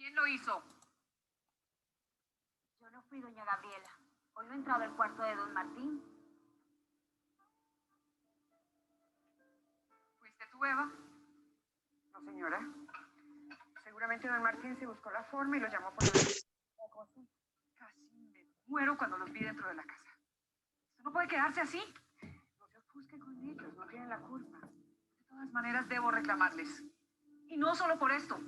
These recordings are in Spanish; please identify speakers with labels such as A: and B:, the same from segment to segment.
A: ¿Quién lo hizo?
B: Yo no fui doña Gabriela. Hoy no he entrado al cuarto de don Martín.
A: ¿Fuiste tú, Eva?
C: No, señora. Seguramente don Martín se buscó la forma y lo llamó por la...
A: Casi me muero cuando los vi dentro de la casa. Esto no puede quedarse así.
C: No se ofusque con ellos, no tienen la culpa.
A: De todas maneras, debo reclamarles. Y no solo por esto.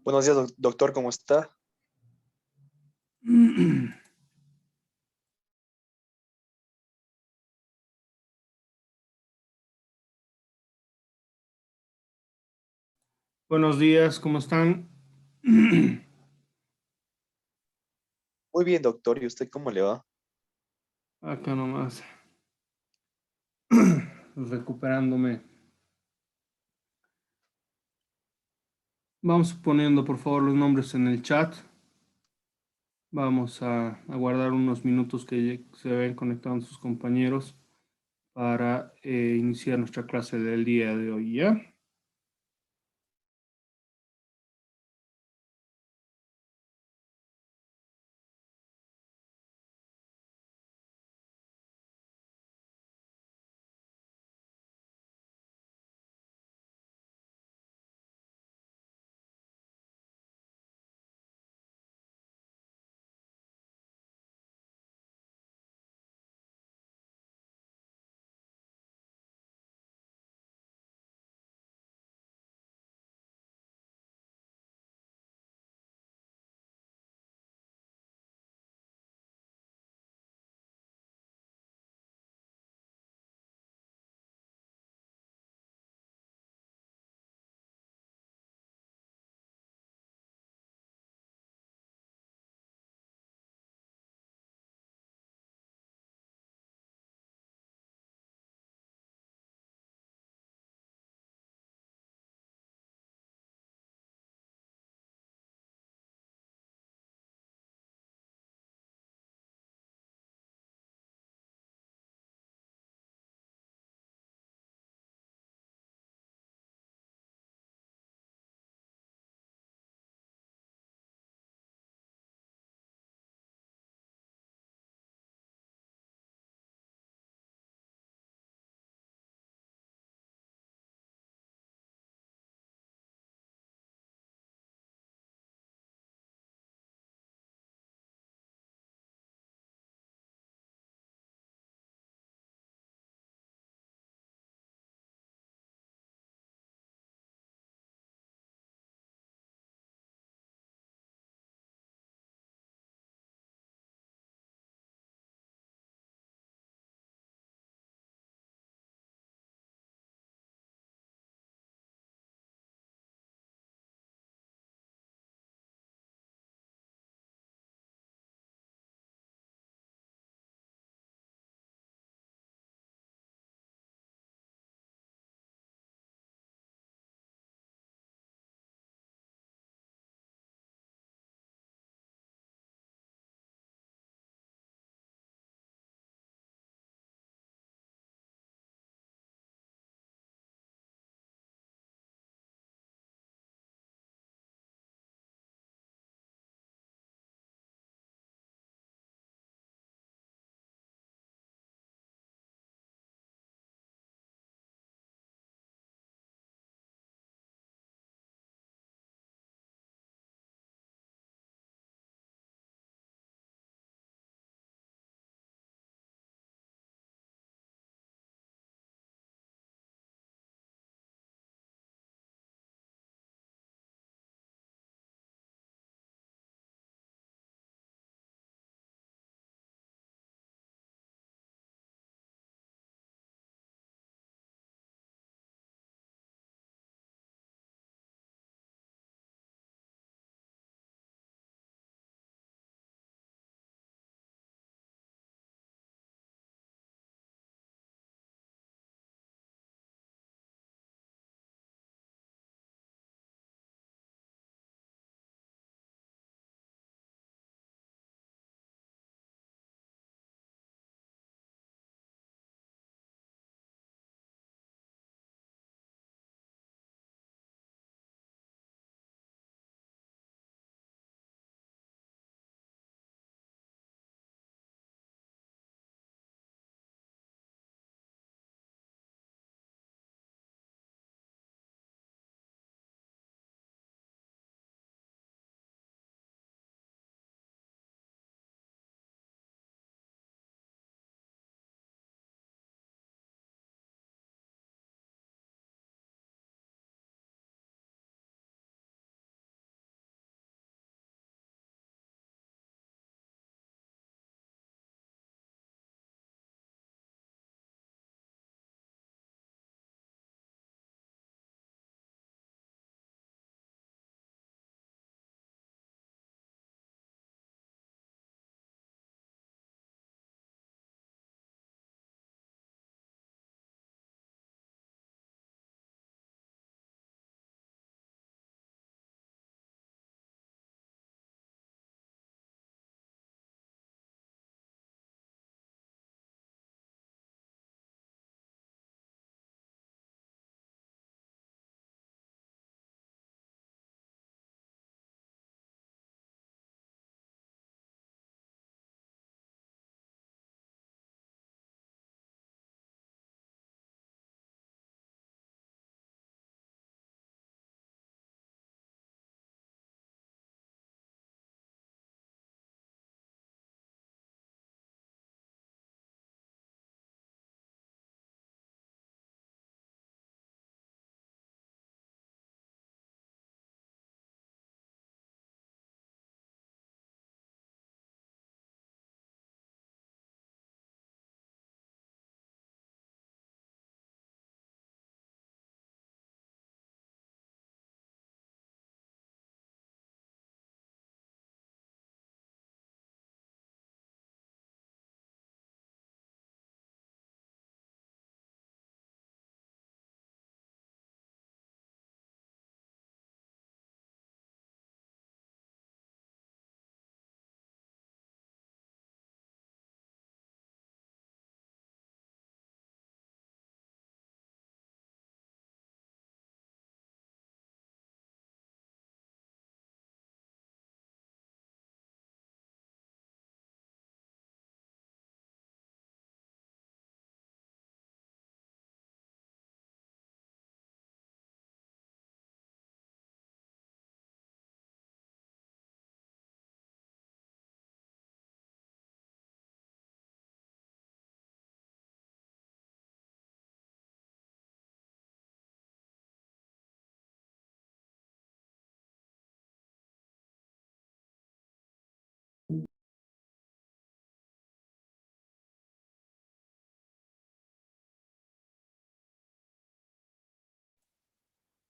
D: Buenos días, doctor, ¿cómo está?
E: Buenos días, ¿cómo están?
D: Muy bien, doctor, ¿y usted cómo le va?
E: Acá nomás. Recuperándome. Vamos poniendo, por favor, los nombres en el chat. Vamos a guardar unos minutos que se ven conectando sus compañeros para iniciar nuestra clase del día de hoy, ¿ya?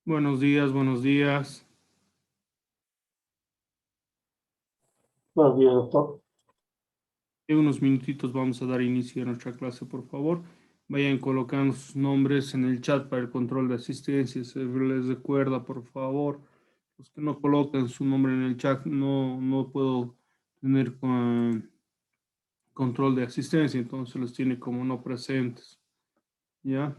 E: Buenos días, buenos días.
F: Buenos días, doctor.
E: En unos minutitos vamos a dar inicio a nuestra clase, por favor. Vayan colocando sus nombres en el chat para el control de asistencia. Se les recuerda, por favor, los que no colocan su nombre en el chat, no puedo tener control de asistencia, entonces los tiene como no presentes. ¿Ya?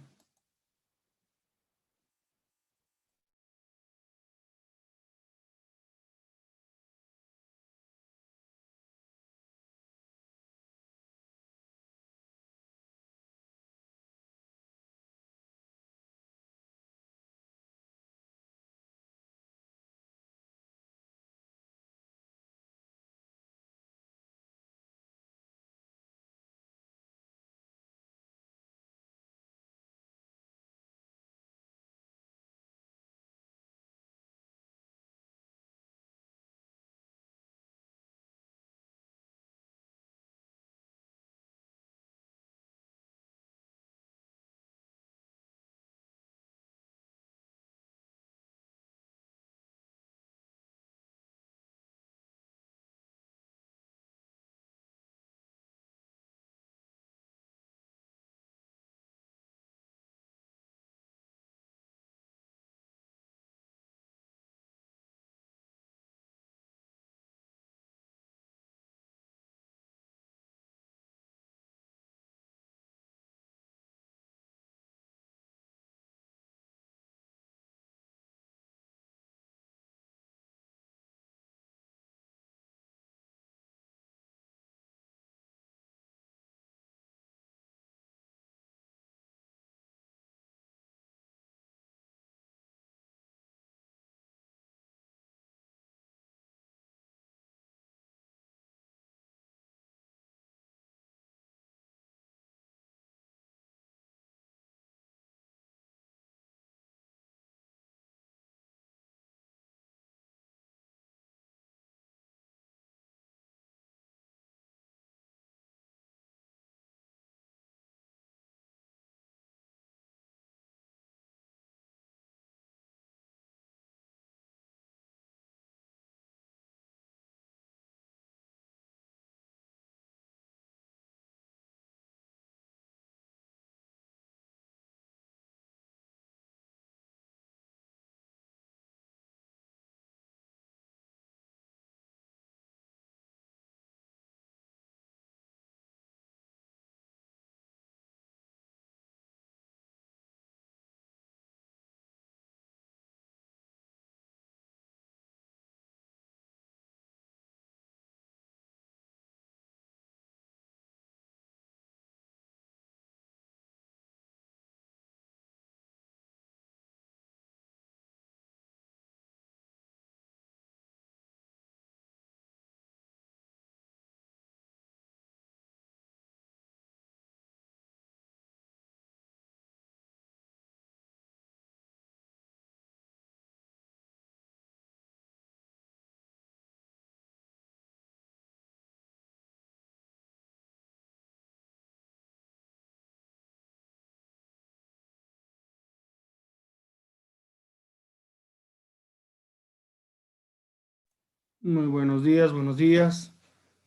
E: Muy buenos días, buenos días.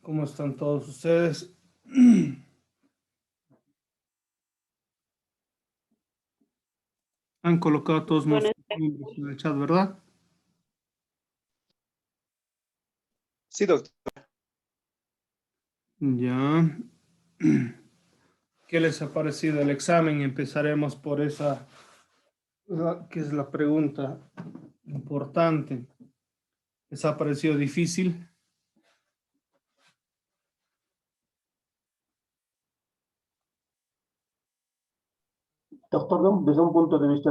E: ¿Cómo están todos ustedes? Han colocado todos nuestros nombres en el chat, ¿verdad?
D: Sí, doctor.
E: Ya. ¿Qué les ha parecido el examen? Empezaremos por esa, que es la pregunta importante. ¿Les ha parecido difícil?
F: Doctor, desde un punto de vista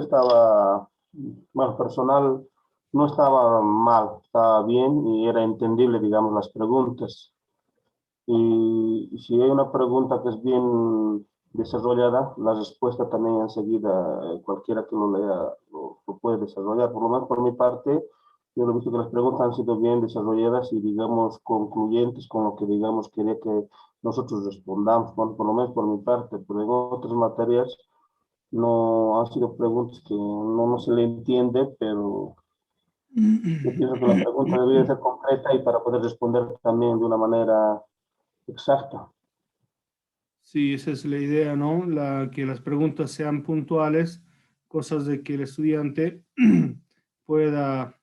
F: bueno, personal, no estaba mal, estaba bien y era entendible, digamos, las preguntas. Y si hay una pregunta que es bien desarrollada, la respuesta también enseguida, cualquiera que lo lea lo puede desarrollar. Por lo menos por mi parte, yo lo he visto que las preguntas han sido bien desarrolladas y, digamos, concluyentes con lo que, digamos, quería que nosotros respondamos. Bueno, por lo menos por mi parte, pero en otras materias No han sido preguntas que no se le entiende, pero yo pienso que la pregunta debería ser concreta y para poder responder también de una manera exacta.
E: Sí, esa es la idea, ¿no? Que las preguntas sean puntuales, cosas de que el estudiante pueda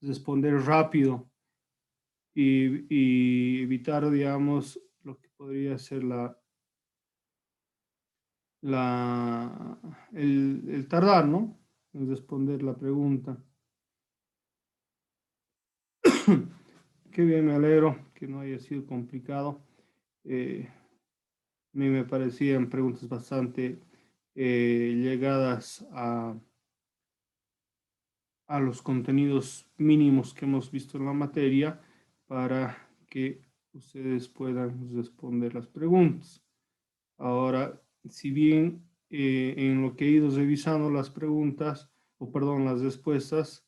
E: responder rápido y evitar, digamos, lo que podría ser el tardar, ¿no? En responder la pregunta. Qué bien, me alegro que no haya sido complicado. A mí me parecían preguntas bastante llegadas a los contenidos mínimos que hemos visto en la materia para que ustedes puedan responder las preguntas. Ahora, si bien en lo que he ido revisando las preguntas, o perdón, las respuestas,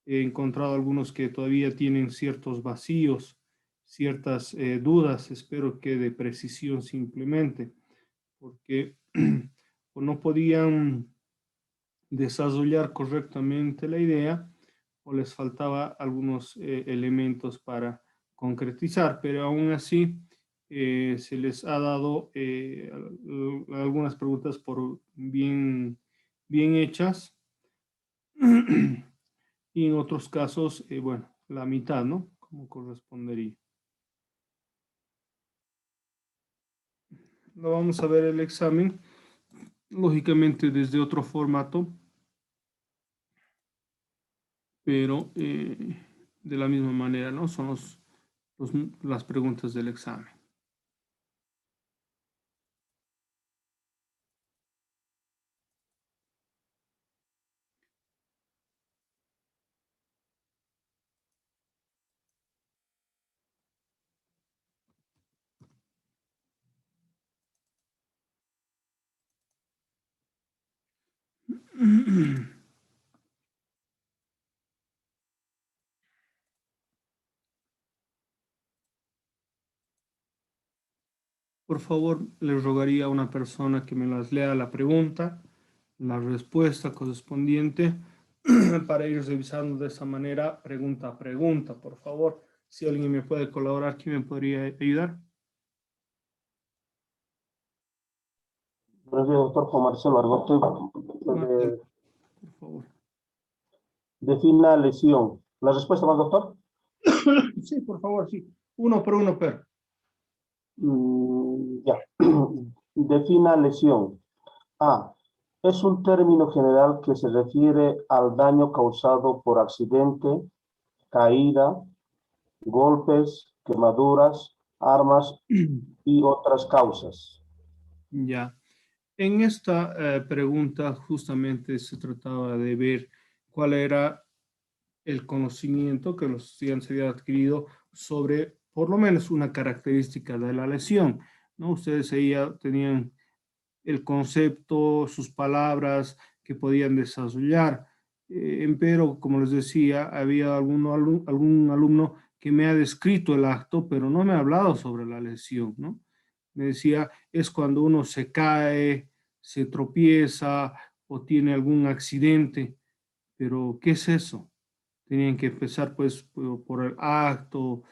E: he encontrado algunos que todavía tienen ciertos vacíos, ciertas dudas, espero que de precisión simplemente, porque o no podían desarrollar correctamente la idea o les faltaba algunos elementos para concretizar, pero aún así se les ha dado algunas preguntas por bien hechas y en otros casos, bueno, la mitad, ¿no? Como correspondería. Lo vamos a ver el examen, lógicamente desde otro formato, pero de la misma manera, ¿no? Son las preguntas del examen. Por favor, les rogaría a una persona que me las lea la pregunta, la respuesta correspondiente, para ir revisando de esa manera, pregunta a pregunta. Por favor, si alguien me puede colaborar, ¿quién me podría ayudar?
F: Buenos días, doctor Juan Marcelo Argote.
E: Marcel, por favor.
F: Defina lesión. ¿La respuesta más, doctor?
E: Sí, por favor, sí. Uno por uno, pero.
F: Ya. Defina lesión. A. Es un término general que se refiere al daño causado por accidente, caída, golpes, quemaduras, armas y otras causas.
E: Ya. En esta pregunta justamente se trataba de ver cuál era el conocimiento que los estudiantes habían adquirido sobre por lo menos una característica de la lesión, ¿no? Ustedes ahí ya tenían el concepto, sus palabras que podían desarrollar, pero como les decía, había algún alumno que me ha descrito el acto, pero no me ha hablado sobre la lesión, ¿no? Me decía, es cuando uno se cae, se tropieza o tiene algún accidente, pero ¿qué es eso? Tenían que empezar pues por el acto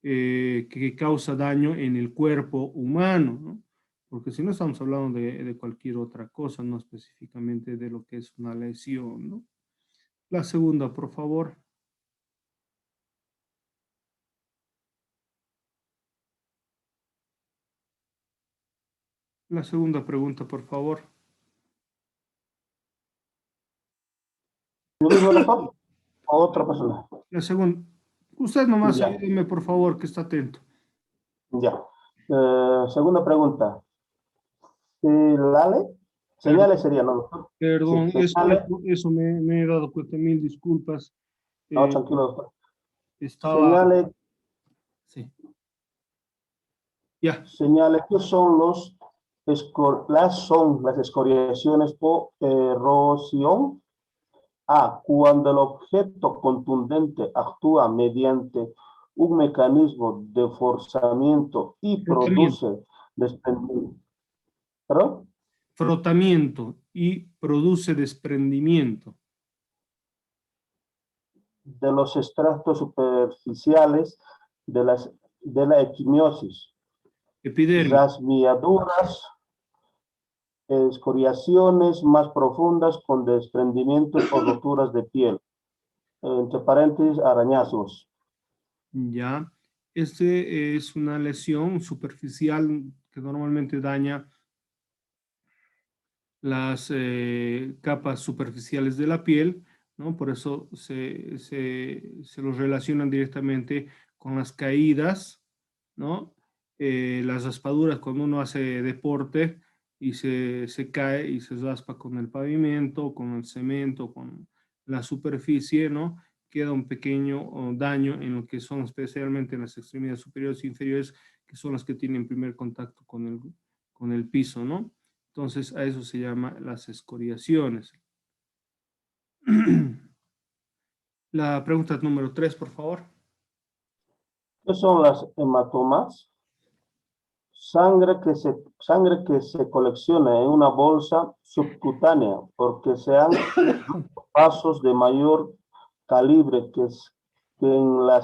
E: que causa daño en el cuerpo humano, ¿no? Porque si no estamos hablando de cualquier otra cosa, no específicamente de lo que es una lesión, ¿no? La segunda, por favor. La segunda pregunta, por favor.
F: ¿Yo mismo, doctor? ¿O otra persona?
E: La segunda. Usted nomás
F: Ya,
E: ayúdeme, por favor, que está atento.
F: ya. Segunda pregunta. ¿Señales? Señales
E: Perdón,
F: sería, ¿no, doctor? Sí,
E: perdón,
F: señales.
E: eso me he dado cuenta, mil disculpas.
F: No,
E: Eh,
F: tranquilo, doctor.
E: estaba,
F: Señales,
E: sí, ya.
F: señales, ¿qué son las escoriaciones por erosión? A. Cuando el objeto contundente actúa mediante un mecanismo de forzamiento y
E: Frotamiento,
F: produce desprendimiento. ¿Perdón?
E: frotamiento y produce desprendimiento.
F: De los extractos superficiales de la equimiosis,
E: Epidermis.
F: rasgaduras, escoriaciones más profundas con desprendimientos o roturas de piel, entre paréntesis, arañazos.
E: Ya, este es una lesión superficial que normalmente daña las capas superficiales de la piel, ¿no? Por eso se los relacionan directamente con las caídas, ¿no? Las raspaduras cuando uno hace deporte y se cae y se raspa con el pavimento, con el cemento, con la superficie, ¿no? Queda un pequeño daño en lo que son especialmente en las extremidades superiores e inferiores, que son las que tienen primer contacto con el piso, ¿no? Entonces, a eso se llama las escoriaciones. La pregunta número 3, por favor.
F: ¿Qué son las hematomas? Sangre que se colecciona en una bolsa subcutánea porque se han vasos de mayor calibre que en la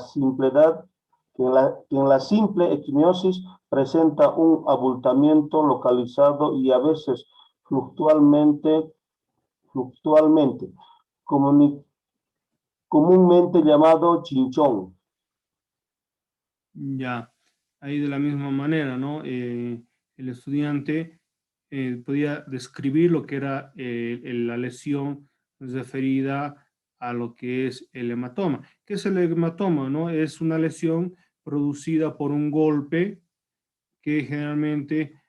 F: simple equimiosis presenta un abultamiento localizado y a veces fluctualmente comúnmente llamado chinchón.
E: Ya, ahí de la misma manera, ¿no? El estudiante podía describir lo que era la lesión referida a lo que es el hematoma. ¿Qué es el hematoma, no? Es una lesión producida por un golpe que generalmente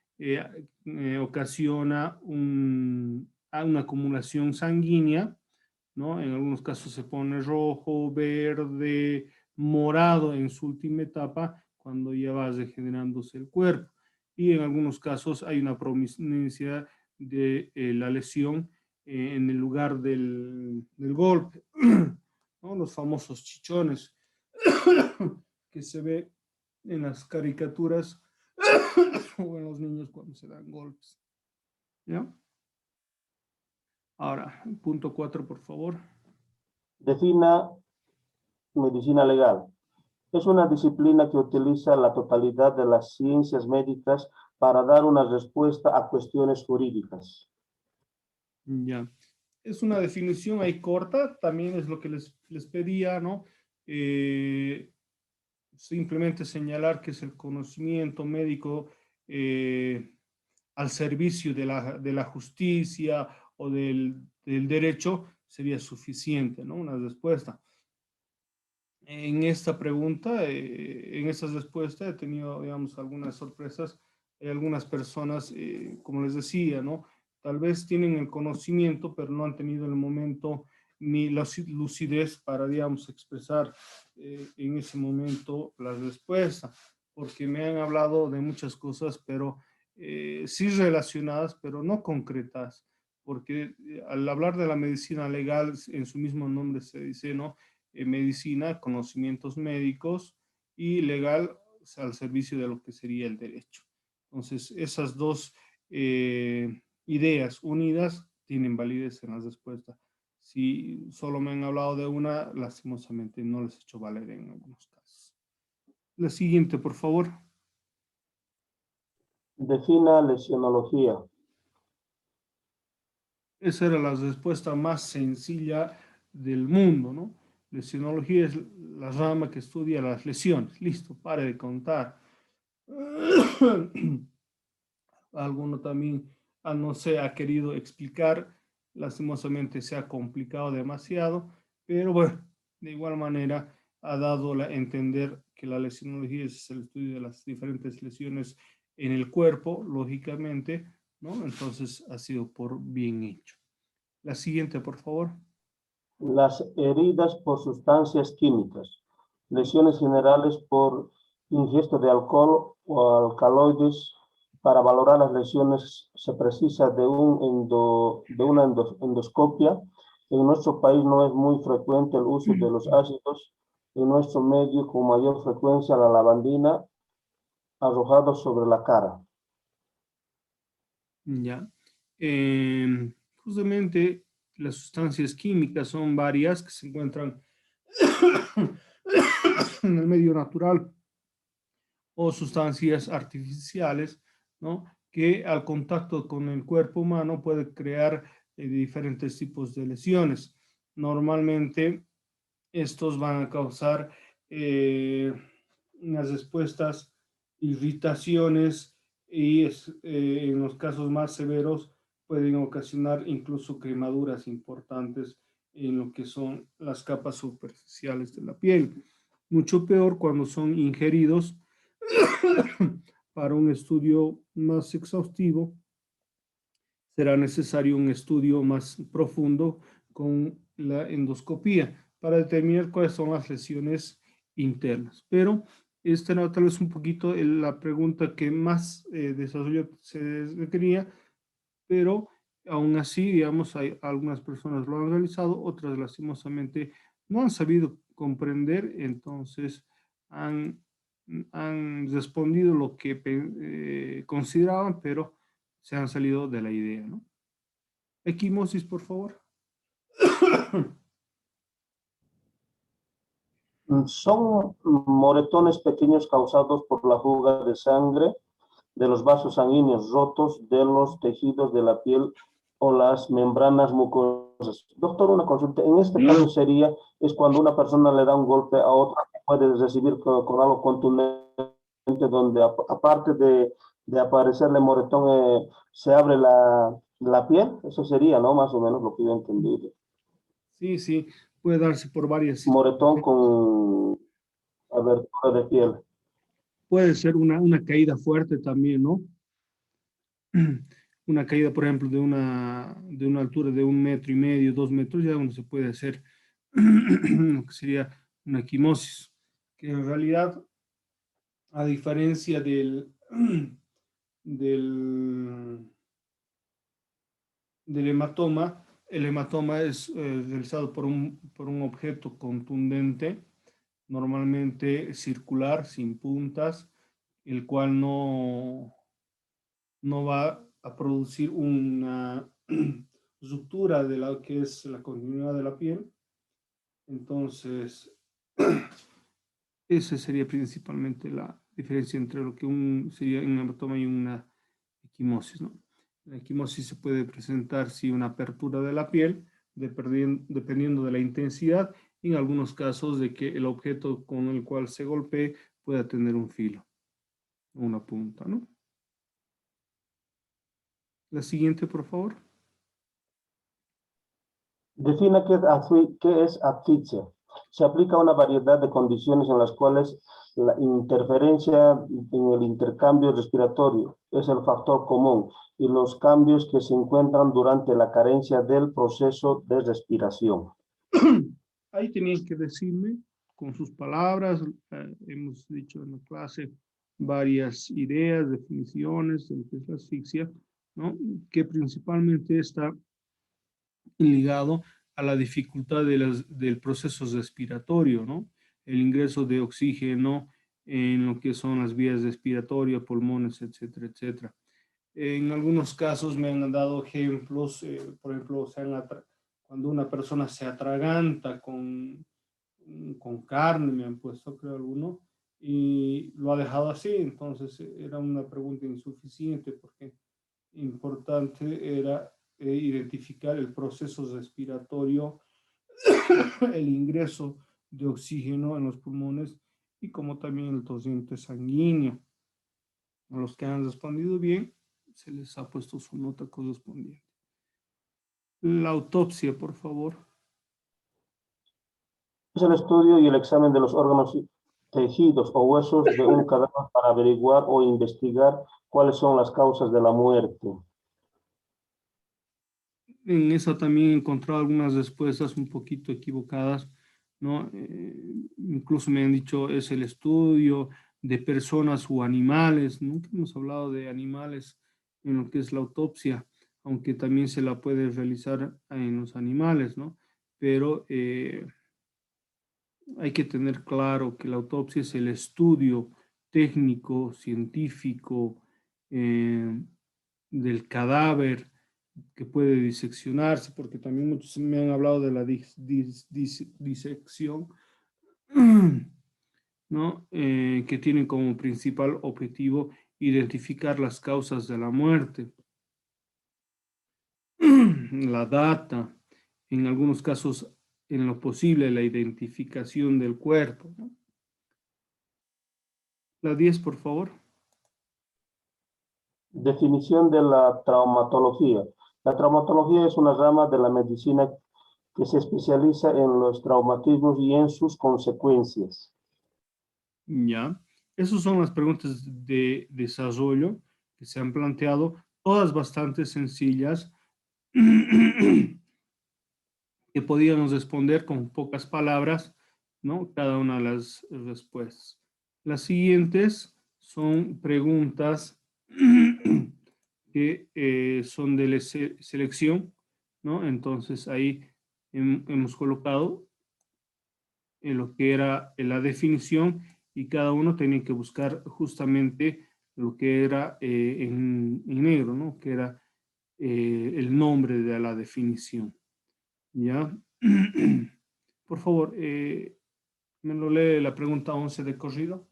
E: ocasiona una acumulación sanguínea, ¿no? En algunos casos se pone rojo, verde, morado en su última etapa, cuando ya va regenerándose el cuerpo. Y en algunos casos hay una prominencia de la lesión en el lugar del golpe, ¿no? Los famosos chichones que se ve en las caricaturas o en los niños cuando se dan golpes. ¿Ya? Ahora, punto 4, por favor.
F: Defina medicina legal. Es una disciplina que utiliza la totalidad de las ciencias médicas para dar una respuesta a cuestiones jurídicas.
E: Ya. Es una definición ahí corta, también es lo que les pedía, ¿no? Simplemente señalar que es el conocimiento médico al servicio de la justicia o del derecho sería suficiente, ¿no? Una respuesta. En esta pregunta, en esta respuesta he tenido, digamos, algunas sorpresas. Hay algunas personas, como les decía, ¿no? Tal vez tienen el conocimiento, pero no han tenido el momento ni la lucidez para, digamos, expresar en ese momento la respuesta, porque me han hablado de muchas cosas, pero sí relacionadas, pero no concretas, porque al hablar de la medicina legal, en su mismo nombre se dice, ¿no? Medicina, conocimientos médicos, y legal, o sea, al servicio de lo que sería el derecho. Entonces, esas dos ideas unidas tienen validez en la respuesta. Si solo me han hablado de una, lastimosamente no les he hecho valer en algunos casos. La siguiente, por favor.
F: Defina lesionología.
E: Esa era la respuesta más sencilla del mundo, ¿no? Lesionología es la rama que estudia las lesiones. Listo, pare de contar. Alguno también, no se ha querido explicar, lastimosamente se ha complicado demasiado, pero bueno, de igual manera ha dado a entender que la lesionología es el estudio de las diferentes lesiones en el cuerpo, lógicamente, ¿no? Entonces ha sido por bien hecho. La siguiente, por favor.
F: Las heridas por sustancias químicas. Lesiones generales por ingesta de alcohol o alcaloides. Para valorar las lesiones se precisa de una endoscopia. En nuestro país no es muy frecuente el uso de los ácidos. En nuestro medio, con mayor frecuencia, la lavandina arrojada sobre la cara.
E: Ya. justamente las sustancias químicas son varias que se encuentran en el medio natural o sustancias artificiales, ¿no? Que al contacto con el cuerpo humano puede crear diferentes tipos de lesiones. Normalmente estos van a causar unas expuestas irritaciones y en los casos más severos pueden ocasionar incluso quemaduras importantes en lo que son las capas superficiales de la piel. Mucho peor cuando son ingeridos. Para un estudio más exhaustivo será necesario un estudio más profundo con la endoscopía para determinar cuáles son las lesiones internas. Pero esta era tal vez un poquito la pregunta que más desarrollo se requería, pero aún así, digamos, hay algunas personas lo han realizado, otras lastimosamente no han sabido comprender, entonces han respondido lo que consideraban, pero se han salido de la idea, ¿no? Equimosis, por favor.
F: Son moretones pequeños causados por la fuga de sangre de los vasos sanguíneos rotos de los tejidos de la piel o las membranas mucosas. Doctor, una consulta. En este caso es cuando una persona le da un golpe a otra que puede recibir con algo contundente, donde aparte de aparecerle moretón, se abre la piel. Eso sería, ¿no? Más o menos lo que yo he entendido.
E: Sí, sí, puede darse por varias
F: Moretón con abertura de piel.
E: Puede ser una caída fuerte también, ¿no? Una caída, por ejemplo, de una altura de 1,5 metros, 2 metros, ya uno se puede hacer lo que sería una equimosis, que en realidad, a diferencia del hematoma, el hematoma es realizado por un objeto contundente, normalmente circular, sin puntas, el cual no va a producir una ruptura de lo que es la continuidad de la piel. Entonces, esa sería principalmente la diferencia entre lo que sería un hematoma y una equimosis, ¿no? La equimosis se puede presentar si una apertura de la piel, dependiendo de la intensidad, y en algunos casos de que el objeto con el cual se golpee pueda tener un filo, una punta, ¿no? La siguiente, por favor.
F: Defina qué es asfixia. Se aplica a una variedad de condiciones en las cuales la interferencia en el intercambio respiratorio es el factor común y los cambios que se encuentran durante la carencia del proceso de respiración.
E: Ahí tenían que decirme con sus palabras, hemos dicho en la clase varias ideas, definiciones de lo que es la asfixia, ¿no? Que principalmente está ligado a la dificultad del proceso respiratorio, ¿no? El ingreso de oxígeno en lo que son las vías respiratorias, pulmones, etcétera, etcétera. En algunos casos me han dado ejemplos, por ejemplo, cuando una persona se atraganta con carne, me han puesto, creo, alguno, y lo ha dejado así. Entonces era una pregunta insuficiente porque importante era identificar el proceso respiratorio, el ingreso de oxígeno en los pulmones y como también el torrente sanguíneo. A los que han respondido bien, se les ha puesto su nota correspondiente. La autopsia, por favor.
F: Es el estudio y el examen de los órganos, tejidos o huesos de un cadáver para averiguar o investigar cuáles son las causas de la muerte.
E: En esa también he encontrado algunas respuestas un poquito equivocadas, ¿no? Incluso me han dicho es el estudio de personas o animales. Nunca hemos hablado de animales en lo que es la autopsia, aunque también se la puede realizar en los animales, ¿no? Pero hay que tener claro que la autopsia es el estudio técnico, científico del cadáver, que puede diseccionarse, porque también muchos me han hablado de la disección, ¿no? Que tienen como principal objetivo identificar las causas de la muerte, la data, en algunos casos, en lo posible, la identificación del cuerpo, ¿no? La 10, por favor.
F: Definición de la traumatología. La traumatología es una rama de la medicina que se especializa en los traumatismos y en sus consecuencias.
E: Ya. Esas son las preguntas de desarrollo que se han planteado, todas bastante sencillas, que podíamos responder con pocas palabras, ¿no? Cada una de las respuestas. Las siguientes son preguntas que son de selección, ¿no? Entonces ahí hemos colocado en lo que era la definición y cada uno tenía que buscar justamente lo que era en negro, ¿no? Que era el nombre de la definición. ¿Ya? Por favor, ¿me lo lee la pregunta 11 de corrido?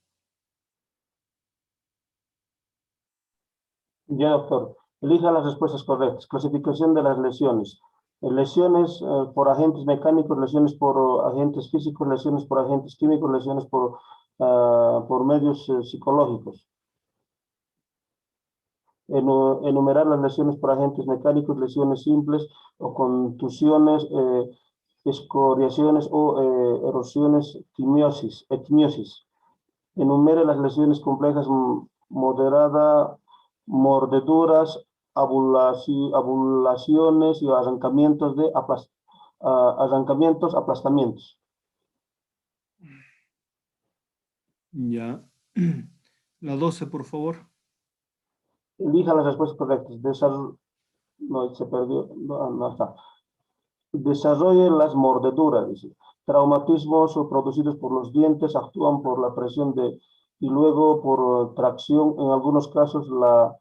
F: Ya, doctor. Elija las respuestas correctas. Clasificación de las lesiones. Lesiones por agentes mecánicos, lesiones por agentes físicos, lesiones por agentes químicos, lesiones por medios psicológicos. Enumerar las lesiones por agentes mecánicos, lesiones simples o contusiones, escoriaciones o erosiones, equimiosis. Enumere las lesiones complejas, moderada, mordeduras, abulaciones y arrancamientos, aplastamientos.
E: Ya. La 12, por favor.
F: Elija las respuestas correctas. No, se perdió. No está. Desarrolle las mordeduras, dice. Traumatismos producidos por los dientes actúan por la presión y luego por tracción. En algunos casos la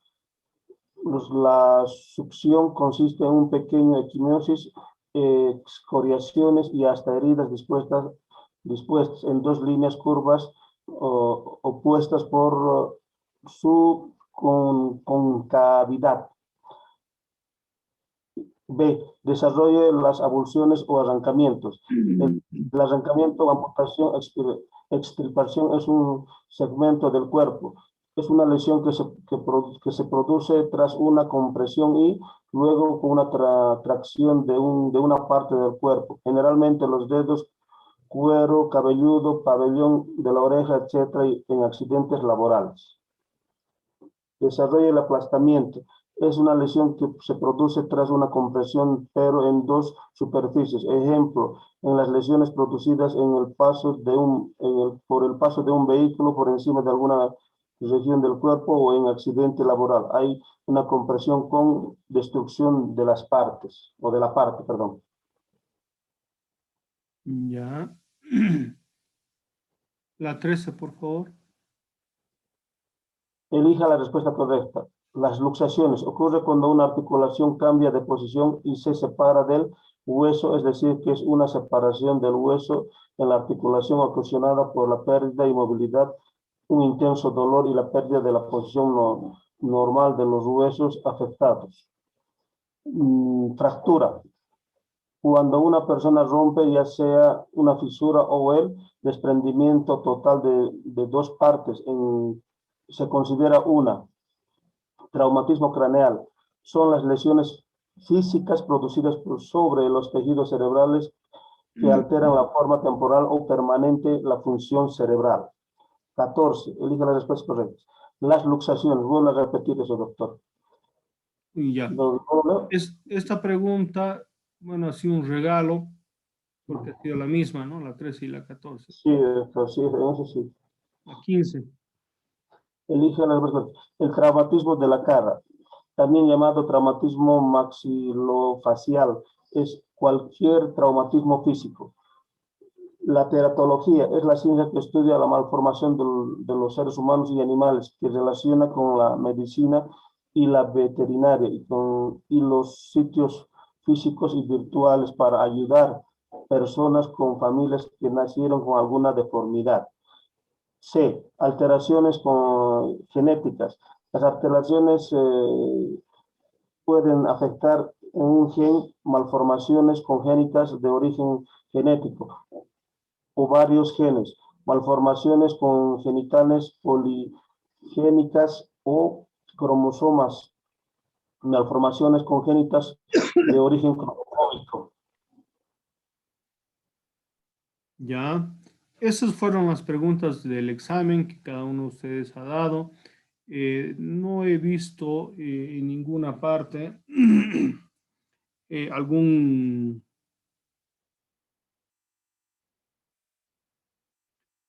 F: succión consiste en un pequeño equimiosis, excoriaciones y hasta heridas dispuestas en dos líneas curvas opuestas por su concavidad. B. Desarrolle las abulsiones o arrancamientos. El arrancamiento, amputación, extirpación es un segmento del cuerpo. Es una lesión que se produce tras una compresión y luego con una tracción de una parte del cuerpo. Generalmente los dedos, cuero cabelludo, pabellón de la oreja, etc. en accidentes laborales. Desarrolla el aplastamiento. Es una lesión que se produce tras una compresión, pero en dos superficies. Ejemplo, en las lesiones producidas por el paso de un vehículo por encima de alguna región del cuerpo o en accidente laboral. Hay una compresión con destrucción de las partes, o de la parte, perdón.
E: Ya. La 13, por favor.
F: Elija la respuesta correcta. Las luxaciones ocurre cuando una articulación cambia de posición y se separa del hueso, es decir, que es una separación del hueso en la articulación ocasionada por la pérdida y movilidad, un intenso dolor y la pérdida de la posición normal de los huesos afectados. Fractura. Cuando una persona rompe ya sea una fisura o el desprendimiento total de dos partes, se considera una. Traumatismo craneal. Son las lesiones físicas producidas sobre los tejidos cerebrales que alteran la forma temporal o permanente la función cerebral. 14. Elija las respuestas correctas. Las luxaciones. Vuelvo a repetir eso, doctor.
E: Ya. Esta pregunta, bueno, ha sido un regalo, porque ha sido la misma, ¿no? La 13 y la 14.
F: Sí, doctor, sí, eso sí.
E: La 15.
F: Elige las respuestas. El traumatismo de la cara, también llamado traumatismo maxilofacial, es cualquier traumatismo físico. La teratología es la ciencia que estudia la malformación de los seres humanos y animales, que relaciona con la medicina y la veterinaria y los sitios físicos y virtuales para ayudar personas con familias que nacieron con alguna deformidad. C. Alteraciones genéticas. Las alteraciones pueden afectar en un gen malformaciones congénitas de origen genético o varios genes, malformaciones congenitales poligénicas o cromosomas, malformaciones congénitas de origen cromosómico.
E: Ya, esas fueron las preguntas del examen que cada uno de ustedes ha dado. No he visto en ninguna parte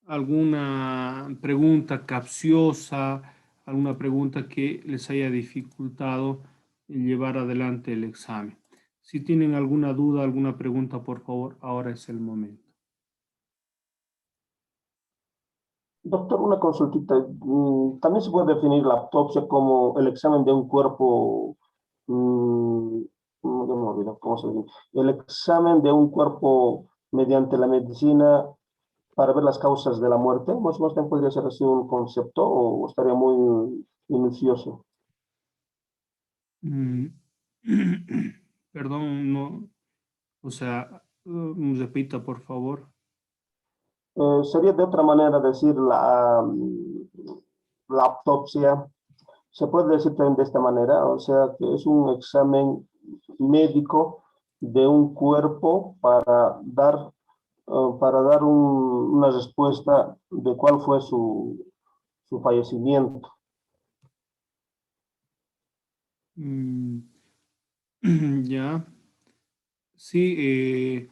E: alguna pregunta capciosa, alguna pregunta que les haya dificultado llevar adelante el examen. Si tienen alguna duda, alguna pregunta, por favor, ahora es el momento.
F: Doctor, una consultita. También se puede definir la autopsia como el examen de un cuerpo, no me olvido, ¿cómo se dice? El examen de un cuerpo mediante la medicina para ver las causas de la muerte. Más o menos también podría ser así un concepto o estaría muy minucioso.
E: Mm, Perdón, no, o sea, repita, por favor.
F: Sería de otra manera decir la autopsia. Se puede decir también de esta manera, o sea, que es un examen médico de un cuerpo para dar una respuesta de cuál fue su fallecimiento.
E: Mm, Ya, sí,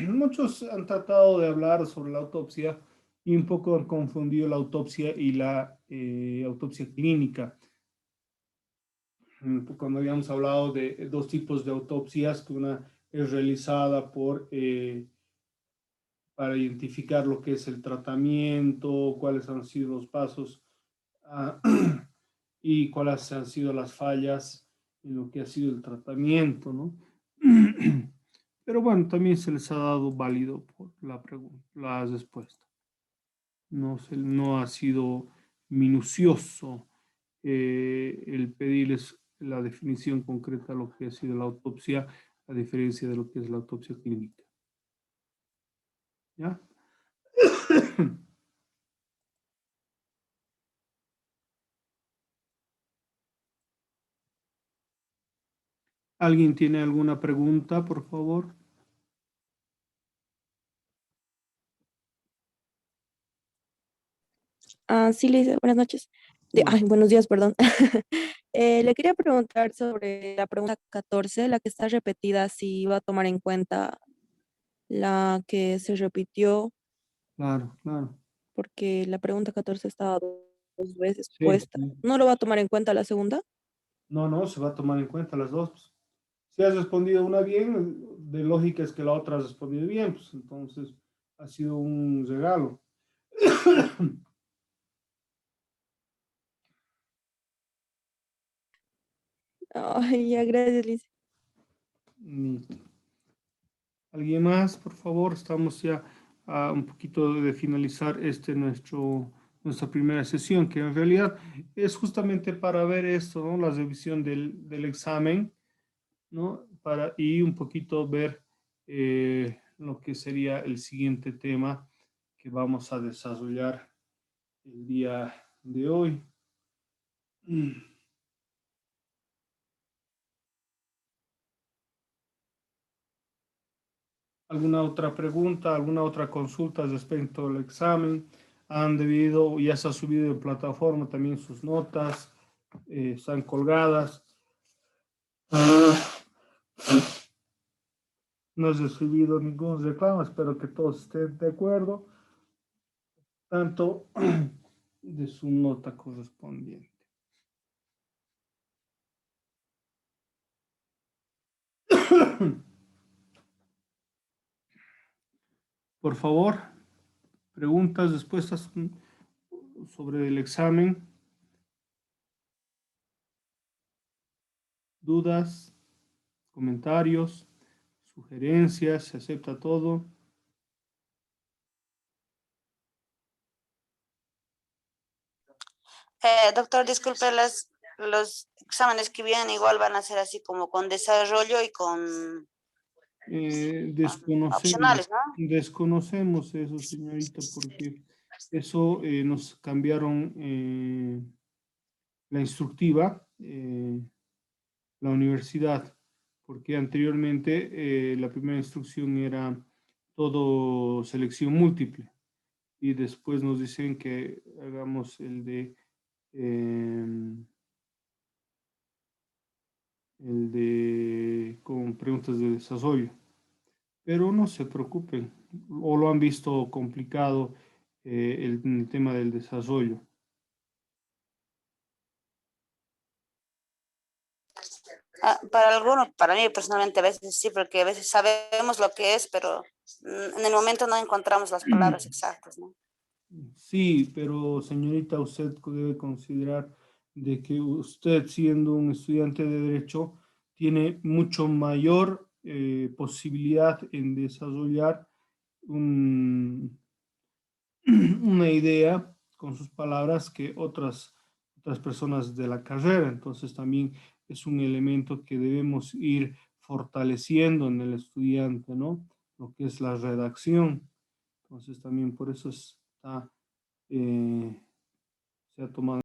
E: muchos han tratado de hablar sobre la autopsia y un poco han confundido la autopsia y la autopsia clínica. Cuando habíamos hablado de dos tipos de autopsias, que una es realizada para identificar lo que es el tratamiento, cuáles han sido los pasos ah, y cuáles han sido las fallas en lo que ha sido el tratamiento, ¿no? Pero bueno, también se les ha dado válido por la pregunta, la respuesta. No ha sido minucioso el pedirles la definición concreta de lo que ha sido la autopsia, a diferencia de lo que es la autopsia clínica. ¿Ya? ¿Alguien tiene alguna pregunta, por favor?
G: Sí, Lisa, buenas noches.
E: Bueno,
G: Buenos días, perdón. Le quería preguntar sobre la pregunta 14, la que está repetida, si va a tomar en cuenta la que se repitió,
E: claro, claro.
G: porque la pregunta 14 estaba dos veces
E: Sí,
G: puesta.
E: sí.
G: ¿No lo va a tomar en cuenta la segunda?
E: No, se va a tomar en cuenta las dos. Si has respondido una bien, de lógica es que la otra ha respondido bien, pues entonces ha sido un regalo.
G: Ay, ya, gracias, Lisa.
E: Listo. ¿Alguien más, por favor? Estamos ya a un poquito de finalizar nuestra primera sesión, que en realidad es justamente para ver esto, ¿no? La revisión del examen, ¿no? Y un poquito ver lo que sería el siguiente tema que vamos a desarrollar el día de hoy. ¿Alguna otra pregunta, alguna otra consulta respecto al examen? Ya se ha subido en plataforma también sus notas, están colgadas. No he recibido ningún reclamo, espero que todos estén de acuerdo, tanto de su nota correspondiente. Por favor, preguntas, respuestas sobre el examen. dudas, comentarios, sugerencias, se acepta todo.
H: Doctor, disculpe, los exámenes que vienen igual van a ser así como con desarrollo y con opcionales, ¿no?
E: Desconocemos eso, señorita, porque eso nos cambiaron la instructiva, la universidad, porque anteriormente la primera instrucción era todo selección múltiple y después nos dicen que hagamos el de con preguntas de desarrollo. Pero no se preocupen, o lo han visto complicado el tema del desarrollo.
H: Para algunos, para mí personalmente a veces sí, porque a veces sabemos lo que es, pero en el momento no encontramos las palabras exactas, ¿no?
E: Sí, pero señorita, usted debe considerar de que usted, siendo un estudiante de Derecho, tiene mucho mayor posibilidad en desarrollar una idea con sus palabras que otras personas de la carrera. Entonces también es un elemento que debemos ir fortaleciendo en el estudiante, ¿no? Lo que es la redacción. Entonces también por eso se ha tomado